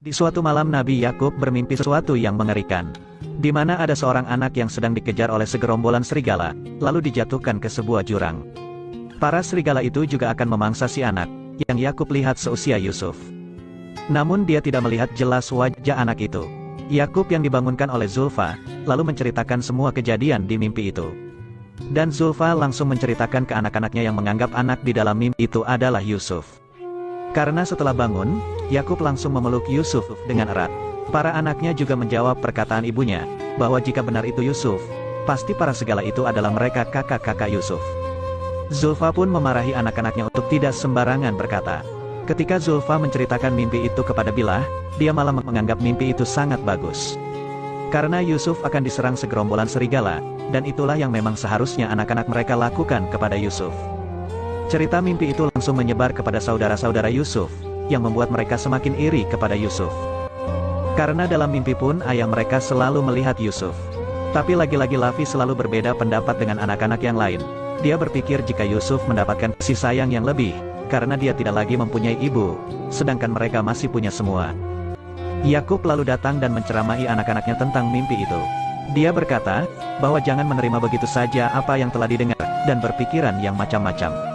Di suatu malam Nabi Yakub bermimpi sesuatu yang mengerikan. Di mana ada seorang anak yang sedang dikejar oleh segerombolan serigala, lalu dijatuhkan ke sebuah jurang. Para serigala itu juga akan memangsa si anak, yang Yakub lihat seusia Yusuf. Namun dia tidak melihat jelas wajah anak itu. Yakub yang dibangunkan oleh Zulfa, lalu menceritakan semua kejadian di mimpi itu. Dan Zulfa langsung menceritakan ke anak-anaknya yang menganggap anak di dalam mimpi itu adalah Yusuf. Karena setelah bangun, Yakub langsung memeluk Yusuf dengan erat. Para anaknya juga menjawab perkataan ibunya, bahwa jika benar itu Yusuf, pasti para serigala itu adalah mereka kakak-kakak Yusuf. Zulfa pun memarahi anak-anaknya untuk tidak sembarangan berkata. Ketika Zulfa menceritakan mimpi itu kepada Bilah, dia malah menganggap mimpi itu sangat bagus. Karena Yusuf akan diserang segerombolan serigala, dan itulah yang memang seharusnya anak-anak mereka lakukan kepada Yusuf. Cerita mimpi itu langsung menyebar kepada saudara-saudara Yusuf, yang membuat mereka semakin iri kepada Yusuf. Karena dalam mimpi pun ayah mereka selalu melihat Yusuf. Tapi lagi-lagi Lavi selalu berbeda pendapat dengan anak-anak yang lain. Dia berpikir jika Yusuf mendapatkan kasih sayang yang lebih, karena dia tidak lagi mempunyai ibu, sedangkan mereka masih punya semua. Yakub lalu datang dan menceramahi anak-anaknya tentang mimpi itu. Dia berkata, bahwa jangan menerima begitu saja apa yang telah didengar, dan berpikiran yang macam-macam.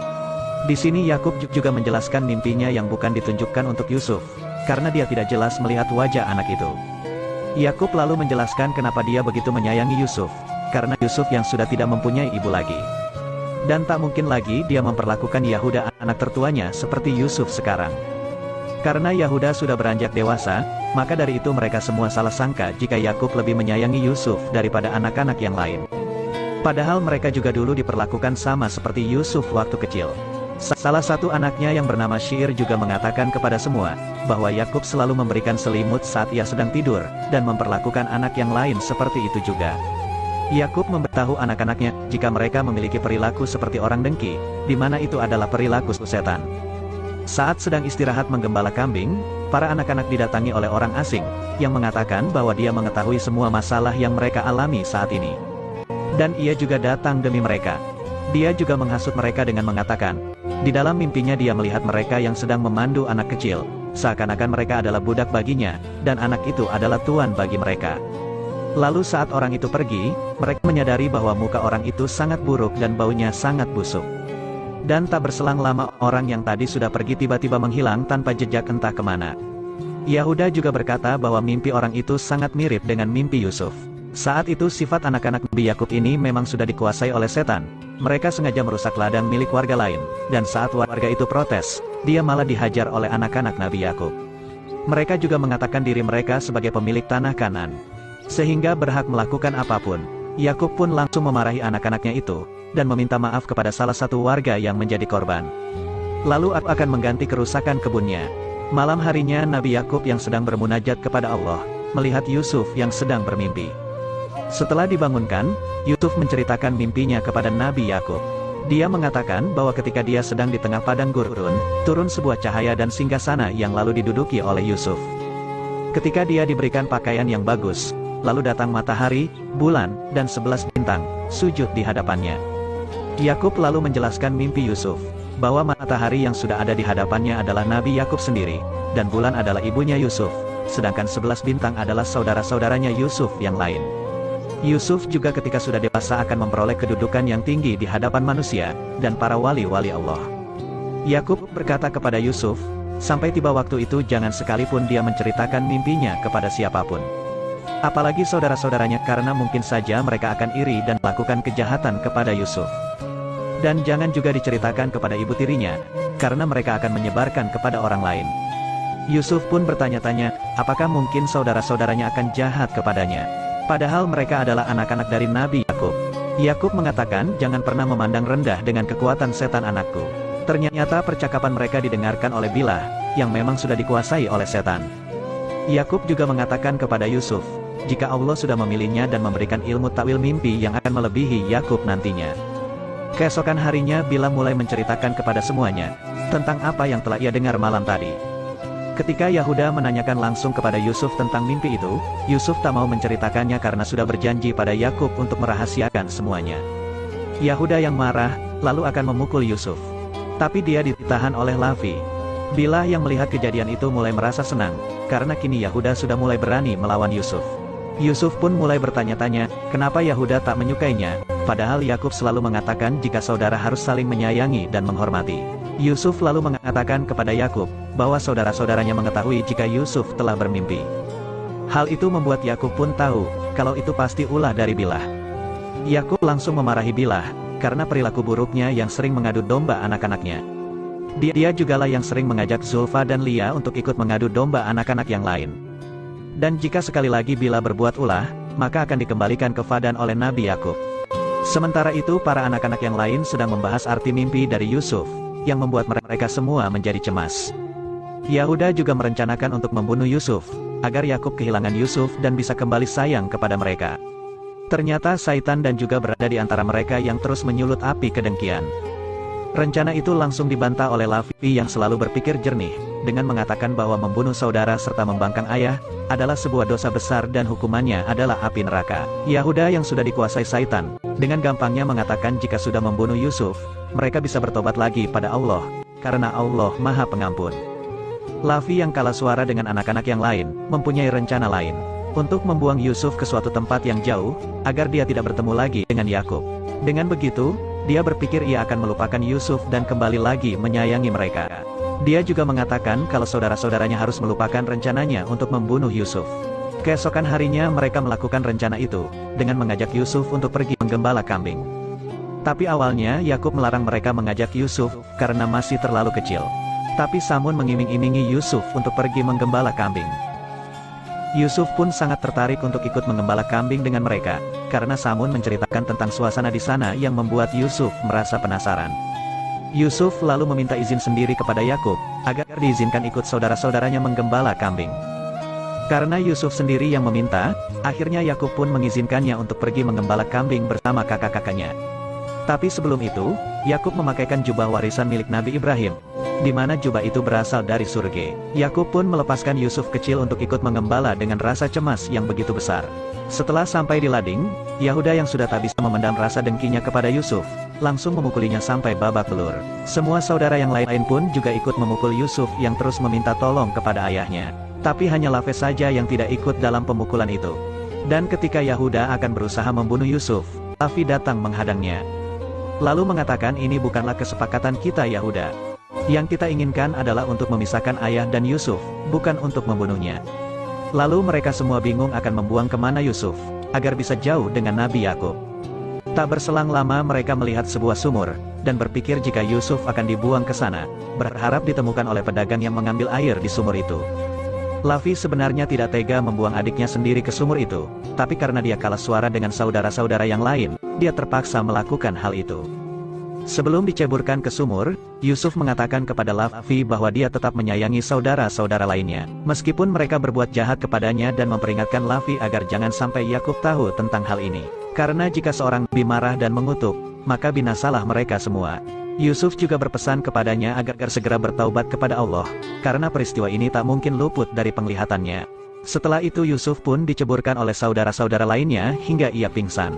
Di sini Yakub juga menjelaskan mimpinya yang bukan ditunjukkan untuk Yusuf, karena dia tidak jelas melihat wajah anak itu. Yakub lalu menjelaskan kenapa dia begitu menyayangi Yusuf, karena Yusuf yang sudah tidak mempunyai ibu lagi. Dan tak mungkin lagi dia memperlakukan Yahuda anak tertuanya seperti Yusuf sekarang. Karena Yahuda sudah beranjak dewasa, maka dari itu mereka semua salah sangka jika Yakub lebih menyayangi Yusuf daripada anak-anak yang lain. Padahal mereka juga dulu diperlakukan sama seperti Yusuf waktu kecil. Salah satu anaknya yang bernama Syir juga mengatakan kepada semua, bahwa Yakub selalu memberikan selimut saat ia sedang tidur, dan memperlakukan anak yang lain seperti itu juga. Yakub memberitahu anak-anaknya, jika mereka memiliki perilaku seperti orang dengki, di mana itu adalah perilaku setan. Saat sedang istirahat menggembala kambing, para anak-anak didatangi oleh orang asing, yang mengatakan bahwa dia mengetahui semua masalah yang mereka alami saat ini. Dan ia juga datang demi mereka. Dia juga menghasut mereka dengan mengatakan, di dalam mimpinya dia melihat mereka yang sedang memandu anak kecil, seakan-akan mereka adalah budak baginya, dan anak itu adalah tuan bagi mereka. Lalu saat orang itu pergi, mereka menyadari bahwa muka orang itu sangat buruk dan baunya sangat busuk. Dan tak berselang lama orang yang tadi sudah pergi tiba-tiba menghilang tanpa jejak entah kemana. Yahuda juga berkata bahwa mimpi orang itu sangat mirip dengan mimpi Yusuf. Saat itu sifat anak-anak Nabi Yakub ini memang sudah dikuasai oleh setan. Mereka sengaja merusak ladang milik warga lain, dan saat warga itu protes, dia malah dihajar oleh anak-anak Nabi Yakub. Mereka juga mengatakan diri mereka sebagai pemilik tanah Kanaan, sehingga berhak melakukan apapun. Yakub pun langsung memarahi anak-anaknya itu, dan meminta maaf kepada salah satu warga yang menjadi korban. Lalu akan mengganti kerusakan kebunnya. Malam harinya Nabi Yakub yang sedang bermunajat kepada Allah, melihat Yusuf yang sedang bermimpi. Setelah dibangunkan, Yusuf menceritakan mimpinya kepada Nabi Yakub. Dia mengatakan bahwa ketika dia sedang di tengah padang gurun, turun sebuah cahaya dan singgasana yang lalu diduduki oleh Yusuf. Ketika dia diberikan pakaian yang bagus, lalu datang matahari, bulan, dan 11 bintang, sujud di hadapannya. Yakub lalu menjelaskan mimpi Yusuf, bahwa matahari yang sudah ada di hadapannya adalah Nabi Yakub sendiri, dan bulan adalah ibunya Yusuf, sedangkan 11 bintang adalah saudara-saudaranya Yusuf yang lain. Yusuf juga ketika sudah dewasa akan memperoleh kedudukan yang tinggi di hadapan manusia, dan para wali-wali Allah. Yakub berkata kepada Yusuf, sampai tiba waktu itu jangan sekalipun dia menceritakan mimpinya kepada siapapun. Apalagi saudara-saudaranya karena mungkin saja mereka akan iri dan melakukan kejahatan kepada Yusuf. Dan jangan juga diceritakan kepada ibu tirinya, karena mereka akan menyebarkan kepada orang lain. Yusuf pun bertanya-tanya, apakah mungkin saudara-saudaranya akan jahat kepadanya? Padahal mereka adalah anak-anak dari Nabi Yakub. Yakub mengatakan, jangan pernah memandang rendah dengan kekuatan setan anakku. Ternyata percakapan mereka didengarkan oleh Bilah, yang memang sudah dikuasai oleh setan. Yakub juga mengatakan kepada Yusuf, jika Allah sudah memilihnya dan memberikan ilmu takwil mimpi yang akan melebihi Yakub nantinya. Keesokan harinya Bilah mulai menceritakan kepada semuanya, tentang apa yang telah ia dengar malam tadi. Ketika Yahuda menanyakan langsung kepada Yusuf tentang mimpi itu, Yusuf tak mau menceritakannya karena sudah berjanji pada Yakub untuk merahasiakan semuanya. Yahuda yang marah, lalu akan memukul Yusuf. Tapi dia ditahan oleh Lavi. Bilah yang melihat kejadian itu mulai merasa senang, karena kini Yahuda sudah mulai berani melawan Yusuf. Yusuf pun mulai bertanya-tanya, kenapa Yahuda tak menyukainya, padahal Yakub selalu mengatakan jika saudara harus saling menyayangi dan menghormati. Yusuf lalu mengatakan kepada Yakub, bahwa saudara-saudaranya mengetahui jika Yusuf telah bermimpi. Hal itu membuat Yakub pun tahu, kalau itu pasti ulah dari Bilah. Yakub langsung memarahi Bilah, karena perilaku buruknya yang sering mengadu domba anak-anaknya. Dia jugalah yang sering mengajak Zulfa dan Lia untuk ikut mengadu domba anak-anak yang lain. Dan jika sekali lagi Bilah berbuat ulah, maka akan dikembalikan ke Fadan oleh Nabi Yakub. Sementara itu para anak-anak yang lain sedang membahas arti mimpi dari Yusuf, yang membuat mereka semua menjadi cemas. Yahuda juga merencanakan untuk membunuh Yusuf, agar Yakub kehilangan Yusuf dan bisa kembali sayang kepada mereka. Ternyata Saitan dan juga berada di antara mereka yang terus menyulut api kedengkian. Rencana itu langsung dibantah oleh Lavi yang selalu berpikir jernih, dengan mengatakan bahwa membunuh saudara serta membangkang ayah, adalah sebuah dosa besar dan hukumannya adalah api neraka. Yahuda yang sudah dikuasai Saitan, dengan gampangnya mengatakan jika sudah membunuh Yusuf, mereka bisa bertobat lagi pada Allah, karena Allah Maha Pengampun. Lavi yang kalah suara dengan anak-anak yang lain, mempunyai rencana lain, untuk membuang Yusuf ke suatu tempat yang jauh, agar dia tidak bertemu lagi dengan Yakub. Dengan begitu, dia berpikir ia akan melupakan Yusuf dan kembali lagi menyayangi mereka. Dia juga mengatakan kalau saudara-saudaranya harus melupakan rencananya untuk membunuh Yusuf. Keesokan harinya mereka melakukan rencana itu, dengan mengajak Yusuf untuk pergi menggembala kambing. Tapi awalnya Yakub melarang mereka mengajak Yusuf, karena masih terlalu kecil. Tapi Samun mengiming-imingi Yusuf untuk pergi menggembala kambing. Yusuf pun sangat tertarik untuk ikut mengembala kambing dengan mereka, karena Samun menceritakan tentang suasana di sana yang membuat Yusuf merasa penasaran. Yusuf lalu meminta izin sendiri kepada Yakub, agar diizinkan ikut saudara-saudaranya menggembala kambing. Karena Yusuf sendiri yang meminta, akhirnya Yakub pun mengizinkannya untuk pergi menggembala kambing bersama kakak-kakaknya. Tapi sebelum itu, Yakub memakaikan jubah warisan milik Nabi Ibrahim, di mana jubah itu berasal dari surga. Yakub pun melepaskan Yusuf kecil untuk ikut mengembala dengan rasa cemas yang begitu besar. Setelah sampai di lading, Yahuda yang sudah tak bisa memendam rasa dengkinya kepada Yusuf, langsung memukulinya sampai babak belur. Semua saudara yang lain pun juga ikut memukul Yusuf yang terus meminta tolong kepada ayahnya. Tapi hanya Laves saja yang tidak ikut dalam pemukulan itu. Dan ketika Yahuda akan berusaha membunuh Yusuf, Lavi datang menghadangnya. Lalu mengatakan ini bukanlah kesepakatan kita Yahuda. Yang kita inginkan adalah untuk memisahkan ayah dan Yusuf, bukan untuk membunuhnya. Lalu mereka semua bingung akan membuang kemana Yusuf, agar bisa jauh dengan Nabi Yakub. Tak berselang lama mereka melihat sebuah sumur, dan berpikir jika Yusuf akan dibuang ke sana, berharap ditemukan oleh pedagang yang mengambil air di sumur itu. Lavi sebenarnya tidak tega membuang adiknya sendiri ke sumur itu, tapi karena dia kalah suara dengan saudara-saudara yang lain, dia terpaksa melakukan hal itu. Sebelum diceburkan ke sumur, Yusuf mengatakan kepada Lavi bahwa dia tetap menyayangi saudara-saudara lainnya, meskipun mereka berbuat jahat kepadanya dan memperingatkan Lavi agar jangan sampai Yakub tahu tentang hal ini. Karena jika seorang nabi marah dan mengutuk, maka binasalah mereka semua. Yusuf juga berpesan kepadanya agar segera bertaubat kepada Allah, karena peristiwa ini tak mungkin luput dari penglihatannya. Setelah itu Yusuf pun diceburkan oleh saudara-saudara lainnya hingga ia pingsan.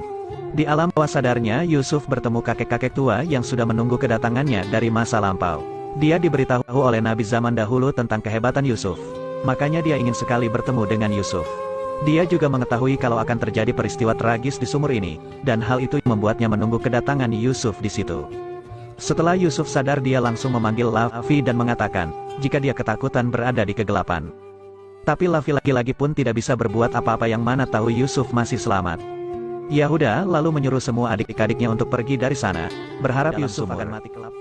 Di alam bawah sadarnya Yusuf bertemu kakek-kakek tua yang sudah menunggu kedatangannya dari masa lampau. Dia diberitahu oleh Nabi zaman dahulu tentang kehebatan Yusuf. Makanya dia ingin sekali bertemu dengan Yusuf. Dia juga mengetahui kalau akan terjadi peristiwa tragis di sumur ini, dan hal itu membuatnya menunggu kedatangan Yusuf di situ. Setelah Yusuf sadar dia langsung memanggil Lavi dan mengatakan, jika dia ketakutan berada di kegelapan. Tapi Lavi lagi-lagi pun tidak bisa berbuat apa-apa yang mana tahu Yusuf masih selamat. Yahuda lalu menyuruh semua adik-adiknya untuk pergi dari sana, berharap Yusuf akan mati kelak.